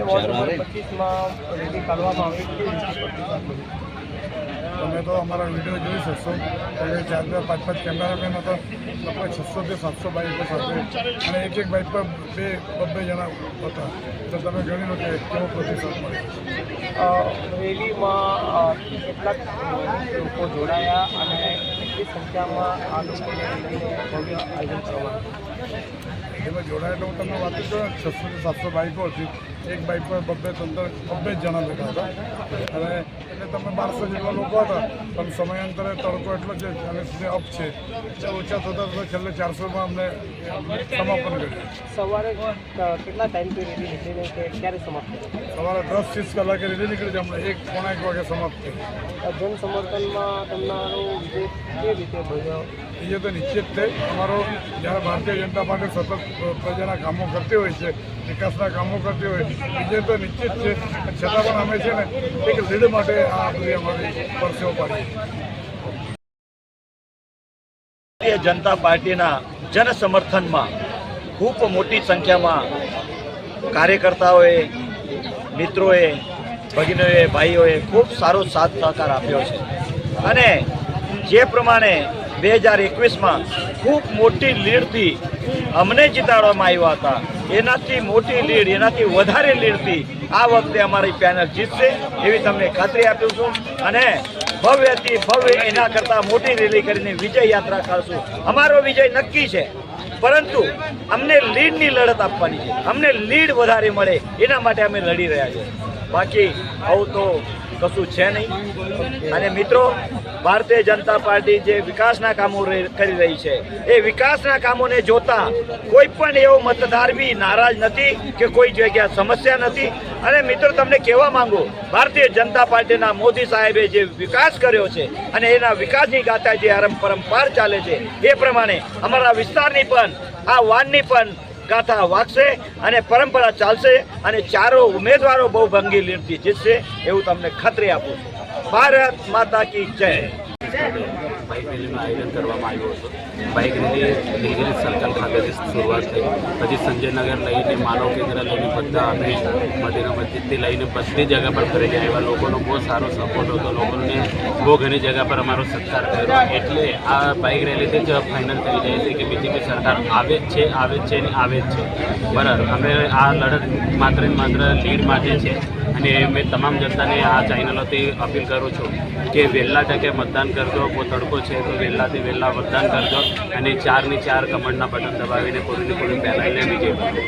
Ward number 25માં rally કાઢવામાં આવી તમે તો અમારા વિડીયો જોઈ શકશો એટલે 4-5 કેમેરામેન હતા, લગભગ 600 થી 700 બાઇકો સાથે અને એક બાઇક પર 2-2 જણા હતા. તો તમે ગણી લો કે કેવો પ્રતિસાદ મળે. રેલીમાં કેટલાક લોકો જોડાયા અને કેટલી સંખ્યામાં આ લોકોને રેલીને ભવ્ય આયોજન કરવામાં એમાં જોડાયા તો હું તમને વાત કરું, 600 થી 700 બાઇકો હતી. એક બાઇક પર 2-3 જણા બેઠા હતા અને એટલે તમે 1200 જેટલા લોકો હતા. પણ સમયાંતરે તડકો એટલો છે અને અપ છે એટલે ઓછા થતાં છેલ્લે 400માં અમને સમાપન કર્યું. સવારે કેટલા ટાઈમથી રેલી નીકળીને કે ક્યારે સમાપ્ત થઈ? સવારે 10-30 કલાકે રેલી નીકળી છે. હમણાં 1-1 વાગે સમાપ્ત થઈ. જન સમર્થનમાં તમારો વિજય કેવી રીતે ભર્યો? એ તો નિશ્ચિત છે. અમારો જ્યારે ભારતીય જનતા પાર્ટી સતત પ્રજાના કામો કરતી હોય છે, વિકાસના કામો કરતી હોય, વિજય તો નિશ્ચિત છે. છતાં પણ અમે છે ને એક લીડ માટે આ બધી અમારી પરસેવો પાડીએ. ભારતીય જનતા પાર્ટીના જન સમર્થનમાં ખૂબ મોટી સંખ્યામાં કાર્યકર્તાઓએ, મિત્રોએ, ભગીનોએ, ભાઈઓએ ખૂબ સારો સાથ સહકાર આપ્યો છે અને જે પ્રમાણે 2021માં ખૂબ મોટી લીડથી અમને જીતાડવામાં આવ્યા હતા, એનાથી મોટી લીડ, એનાથી વધારે લીડથી આ વખતે અમારી પેનલ જીતશે એવી તમને ખાતરી આપું છું અને ભવ્યથી ભવ્ય એના કરતાં મોટી રેલી કરીને વિજય યાત્રા કાઢશું. અમારો વિજય નક્કી છે, પરંતુ અમને લીડની લડત આપવાની છે. અમને લીડ વધારે મળે એના માટે અમે લડી રહ્યા છીએ. બાકી આવું તો કશું છે નહીં. અને મિત્રો, ભારતીય જનતા પાર્ટી જે વિકાસના કામો કરી રહી છે એ વિકાસના કામોને જોતા કોઈ પણ એવો મતદાર બી નારાજ નથી કે કોઈ જગ્યા સમસ્યા નથી. અને મિત્રો, તમને કહેવા માંગુ, ભારતીય જનતા પાર્ટીના મોદી સાહેબે જે વિકાસ કર્યો છે અને એના વિકાસની ગાથા જે પરંપાર ચાલે છે એ પ્રમાણે અમારા વિસ્તારની પણ, આ વાનની પણ ગાથા વાગશે અને પરંપરા ચાલશે અને ચારો ઉમેદવારો બહુ ભંગી લીડથી જીતશે એવું તમને ખાતરી આપું છું. ભારત માતા કી જય. બાઇક રેલીનું આયોજન કરવામાં આવ્યું હતું. બાઇક રેલી લીગરી સર્કલ ખાતેથી શરૂઆત થઈ, પછી સંજયનગર લઈને માનવ કેન્દ્ર લઈને બધા અમે મદીના મસ્જિદથી લઈને બધી જગ્યા પર ફરી ગયા. એવા લોકોનો બહુ સારો સપોર્ટ હતો. લોકોને બહુ ઘણી જગ્યા પર અમારો સત્કાર કર્યો. એટલે આ બાઇક રેલીથી જ ફાઇનલ થઈ જાય છે કે બીજેપી સરકાર આવે જ છે, આવે જ છે અને આવે જ છે. બરાબર, અમે આ લડત માત્ર ને માત્ર લીડ માટે છે અને મેં તમામ જનતાને આ ચેનલોથી અપીલ કરું છું કે વહેલા ટકે મતદાન કરજો. બહુ તડકો છે તો વહેલાથી વહેલા મતદાન કરજો અને 4 ની 4 કમળના બટન દબાવીને પૂરી પેનલને વિજય કરો.